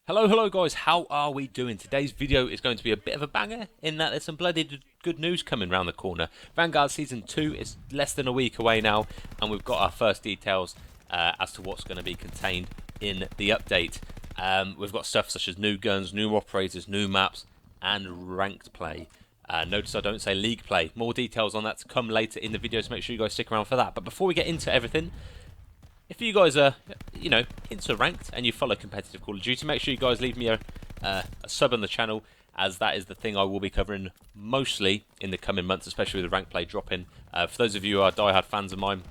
Hello guys, how are we doing? Today's video is going to be a bit of a banger in that there's some bloody good news coming around the corner. Vanguard Season 2 is less than a week away now, and we've got our first details as to what's going to be contained in the update. We've got stuff such as new guns, new operators, new maps, and ranked play. Notice I don't say league play. More details on that to come later in the video, so make sure you guys stick around for that. But before we get into everything, if you guys are, into ranked and you follow competitive Call of Duty, make sure you guys leave me a sub on the channel, as that is the thing I will be covering mostly in the coming months, especially with the ranked play dropping. For those of you who are diehard fans of mine,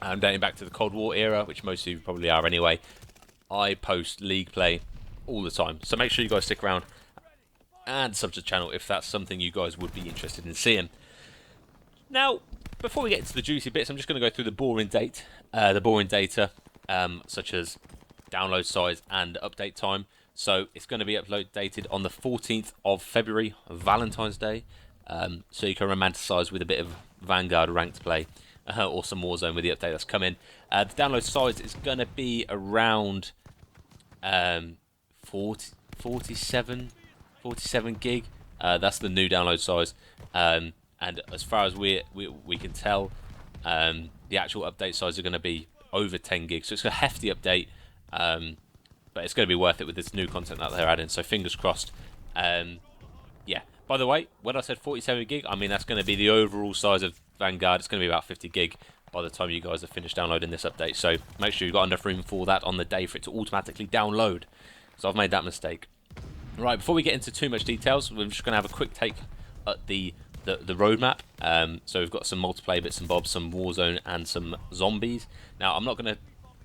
dating back to the Cold War era, which most of you probably are anyway, I post league play all the time. So make sure you guys stick around and sub to the channel if that's something you guys would be interested in seeing. Now, before we get into the juicy bits, I'm just going to go through the boring data, such as download size and update time. So it's going to be updated on the 14th of February, Valentine's Day. So you can romanticize with a bit of Vanguard ranked play or some Warzone with the update that's coming. The download size is going to be around 47 gig. That's the new download size. And as far as we can tell, the actual update size is going to be over 10 gigs. So it's a hefty update, but it's going to be worth it with this new content that they're adding. So fingers crossed. Yeah. By the way, when I said 47 gig, I mean that's going to be the overall size of Vanguard. It's going to be about 50 gig by the time you guys have finished downloading this update. So make sure you've got enough room for that on the day for it to automatically download. So I've made that mistake. Right, before we get into too much details, we're just going to have a quick take at the roadmap. So we've got some multiplayer bits and bobs, some Warzone and some zombies. Now I'm not going to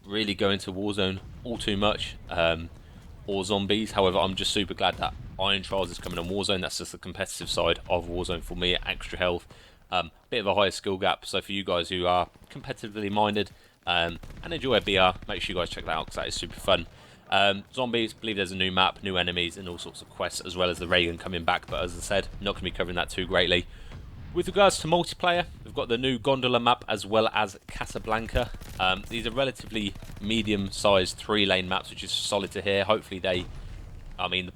really go into Warzone all too much or zombies. However, I'm just super glad that Iron Trials is coming on Warzone. That's just the competitive side of Warzone for me. Extra health, bit of a higher skill gap. So for you guys who are competitively minded and enjoy BR, make sure you guys check that out because that is super fun. Zombies, believe there's a new map, new enemies, and all sorts of quests, as well as the Reagan coming back. But as I said, not going to be covering that too greatly. With regards to multiplayer, we've got the new Gondola map as well as Casablanca. These are relatively medium-sized 3-lane maps, which is solid to hear. Hopefully the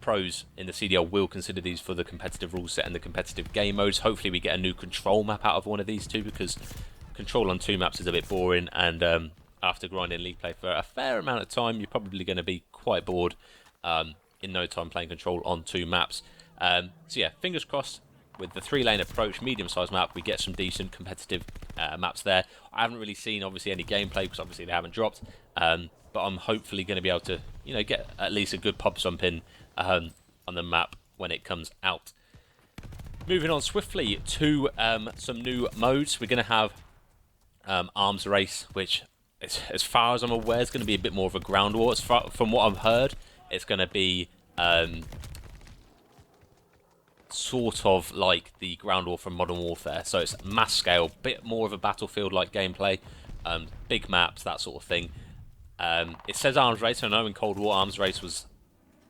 pros in the CDL will consider these for the competitive rule set and the competitive game modes. Hopefully we get a new control map out of one of these two, because control on 2 maps is a bit boring, and after grinding league play for a fair amount of time, you're probably going to be quite bored in no time playing control on 2 maps. So yeah, fingers crossed. With the 3-lane approach, medium-sized map, we get some decent competitive maps there. I haven't really seen, obviously, any gameplay because obviously they haven't dropped. But I'm hopefully going to be able to, get at least a good pub jump in on the map when it comes out. Moving on swiftly to some new modes. We're going to have Arms Race, which, as far as I'm aware, is going to be a bit more of a ground war. From what I've heard, it's going to be sort of like the ground war from Modern Warfare. So it's mass scale, bit more of a battlefield-like gameplay, big maps, that sort of thing. It says Arms Race. I know in Cold War, Arms Race was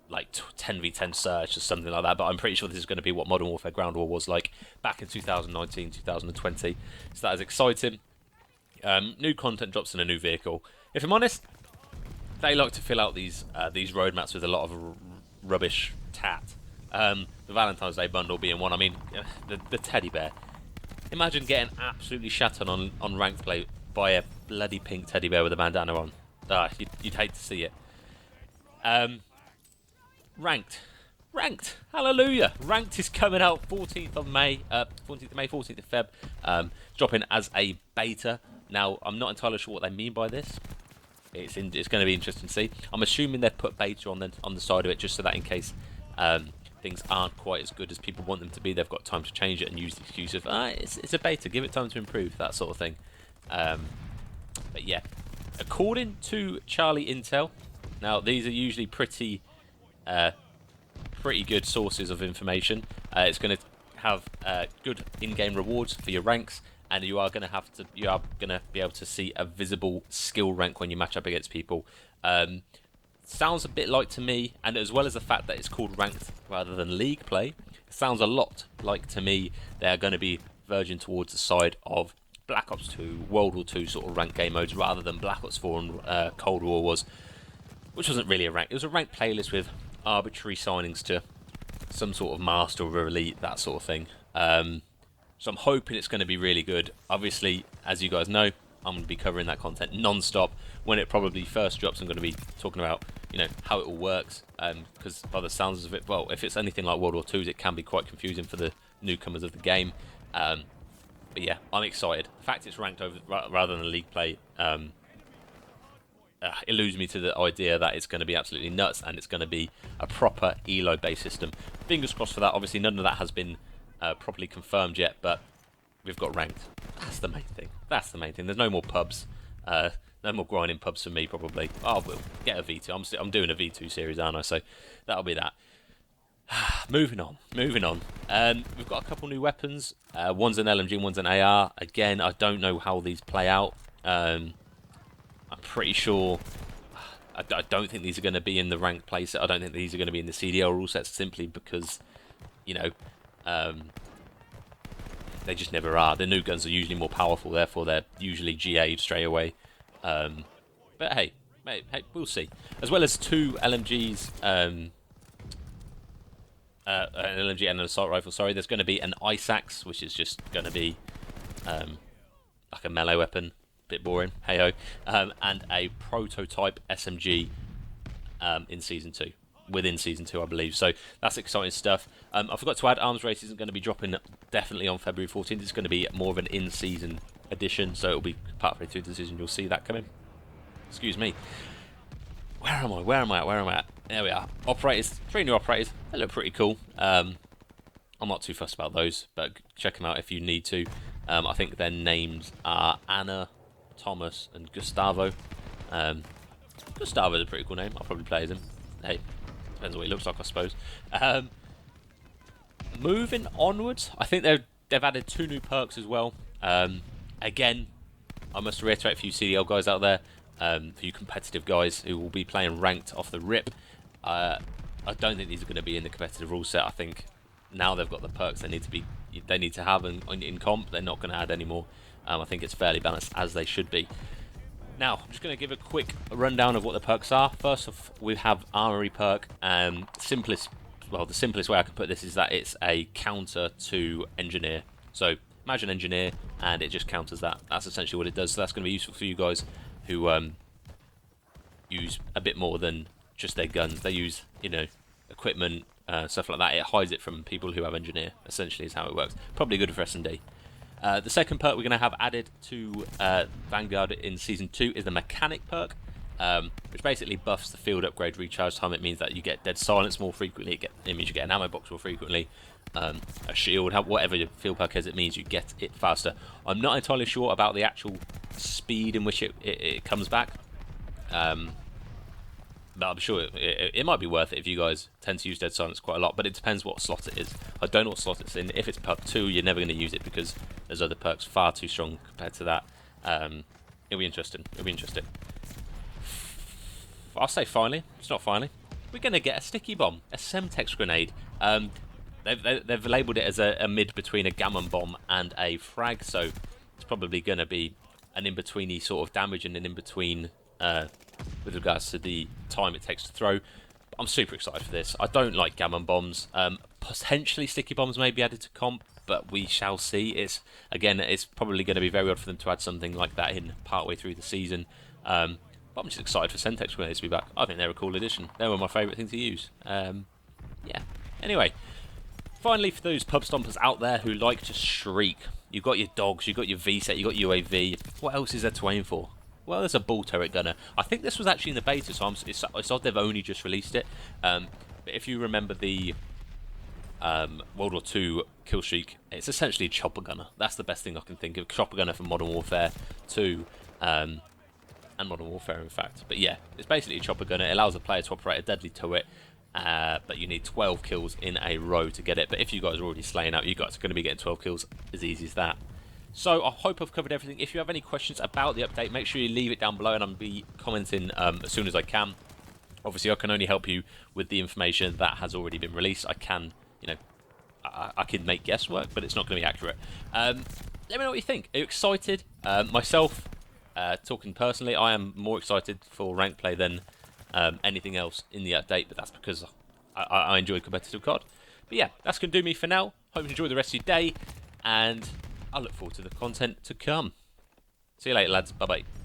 like 10v10 search or something like that, but I'm pretty sure this is going to be what Modern Warfare Ground War was like back in 2019, 2020. So that is exciting. New content drops in a new vehicle. If I'm honest, they like to fill out these roadmaps with a lot of rubbish tat. The Valentine's Day bundle being one. I mean, the teddy bear. Imagine getting absolutely shattered on ranked play by a bloody pink teddy bear with a bandana on. You'd hate to see it. Ranked. Hallelujah. Ranked is coming out 14th of May, 14th of May, 14th of Feb. Dropping as a beta. Now, I'm not entirely sure what they mean by this. It's going to be interesting to see. I'm assuming they've put beta on the side of it, just so that in case things aren't quite as good as people want them to be, they've got time to change it and use the excuse of it's a beta, give it time to improve, that sort of thing. But yeah, according to Charlie Intel, now these are usually pretty good sources of information. It's going to have good in-game rewards for your ranks, and you are going to be able to see a visible skill rank when you match up against people. Sounds a bit like to me, and as well as the fact that it's called ranked rather than league play, it sounds a lot like to me they're going to be verging towards the side of Black Ops 2, World War 2 sort of ranked game modes, rather than Black Ops 4 and Cold War was, which wasn't really a rank. It was a ranked playlist with arbitrary signings to some sort of master or elite, that sort of thing. So I'm hoping it's going to be really good. Obviously, as you guys know, I'm going to be covering that content non-stop. When it probably first drops, I'm going to be talking about, how it all works. Because by the sounds of it, well, if it's anything like World War II's, it can be quite confusing for the newcomers of the game. But yeah, I'm excited. The fact it's ranked over rather than league play eludes me to the idea that it's going to be absolutely nuts and it's going to be a proper elo-based system. Fingers crossed for that. Obviously, none of that has been properly confirmed yet, but we've got ranked. That's the main thing. That's the main thing. There's no more pubs. No more grinding pubs for me, probably. Oh, we'll get a V2. I'm doing a V2 series, aren't I? So that'll be that. Moving on. We've got a couple new weapons. One's an LMG, one's an AR. Again, I don't know how these play out. I'm pretty sure... I don't think these are going to be in the ranked playset. I don't think these are going to be in the CDL rule sets simply because, they just never are. The new guns are usually more powerful, therefore they're usually GA'd straight away. But hey, we'll see. As well as two LMGs, an LMG and an assault rifle. Sorry, there's going to be an ice axe, which is just going to be like a melee weapon. Bit boring, hey ho. And a prototype SMG in Season 2. Within Season 2, I believe. So that's exciting stuff. I forgot to add, Arms Race isn't going to be dropping definitely on February 14th. It's going to be more of an in-season edition, so it'll be partway through the season. You'll see that coming. Excuse me. Where am I at? There we are. Operators. 3 new operators. They look pretty cool. I'm not too fussed about those, but check them out if you need to. I think their names are Anna, Thomas, and Gustavo. Gustavo's a pretty cool name. I'll probably play as him. Hey, depends on what he looks like, I suppose. Moving onwards, I think they've added 2 new perks as well. Again, I must reiterate for you CDL guys out there, for you competitive guys who will be playing ranked off the rip, I don't think these are going to be in the competitive rule set. I think now they've got the perks they need to have in comp. They're not going to add any more. I think it's fairly balanced as they should be. Now, I'm just going to give a quick rundown of what the perks are. First off, we have Armory perk. The simplest way I can put this is that it's a counter to Engineer. So imagine Engineer, and it just counters that. That's essentially what it does. So that's going to be useful for you guys who use a bit more than just their guns. They use, equipment, stuff like that. It hides it from people who have Engineer, essentially is how it works. Probably good for S&D. The second perk we're going to have added to Vanguard in Season 2 is the Mechanic perk, which basically buffs the field upgrade recharge time. It means that you get dead silence more frequently. It means you get an ammo box more frequently, a shield, whatever your field perk is, it means you get it faster. I'm not entirely sure about the actual speed in which it comes back, but I'm sure it might be worth it if you guys tend to use dead silence quite a lot, but it depends what slot it is. I don't know what slot it's in. If it's perk 2, you're never going to use it because there's other perks far too strong compared to that. It'll be interesting. I'll say finally. It's not finally. We're going to get a sticky bomb, a Semtex grenade. They've labelled it as a mid between a gammon bomb and a frag, so it's probably going to be an in-betweeny sort of damage and an in-between with regards to the time it takes to throw. I'm super excited for this. I don't like gammon bombs. Potentially sticky bombs may be added to comp, but we shall see. It's probably going to be very odd for them to add something like that in partway through the season. But I'm just excited for Semtex grenades to be back. I think they're a cool addition. They were my favourite thing to use. Yeah. Anyway, finally, for those pub stompers out there who like to shriek, you've got your dogs, you've got your VSET, you've got UAV. What else is there to aim for? Well, there's a ball turret gunner. I think this was actually in the beta, so it's odd they've only just released it. But if you remember the World War II kill streak, it's essentially a chopper gunner. That's the best thing I can think of. Chopper gunner from Modern Warfare 2 and Modern Warfare, in fact. But yeah, it's basically a chopper gunner. It allows a player to operate a deadly turret, but you need 12 kills in a row to get it. But if you guys are already slaying out, you guys are going to be getting 12 kills as easy as that. So I hope I've covered everything. If you have any questions about the update, make sure you leave it down below and I'll be commenting as soon as I can. Obviously, I can only help you with the information that has already been released. I can, I can make guesswork, but it's not going to be accurate. Let me know what you think. Are you excited? Myself, talking personally, I am more excited for rank play than anything else in the update, but that's because I enjoy competitive COD. But yeah, that's going to do me for now. Hope you enjoy the rest of your day, and I look forward to the content to come. See you later, lads. Bye-bye.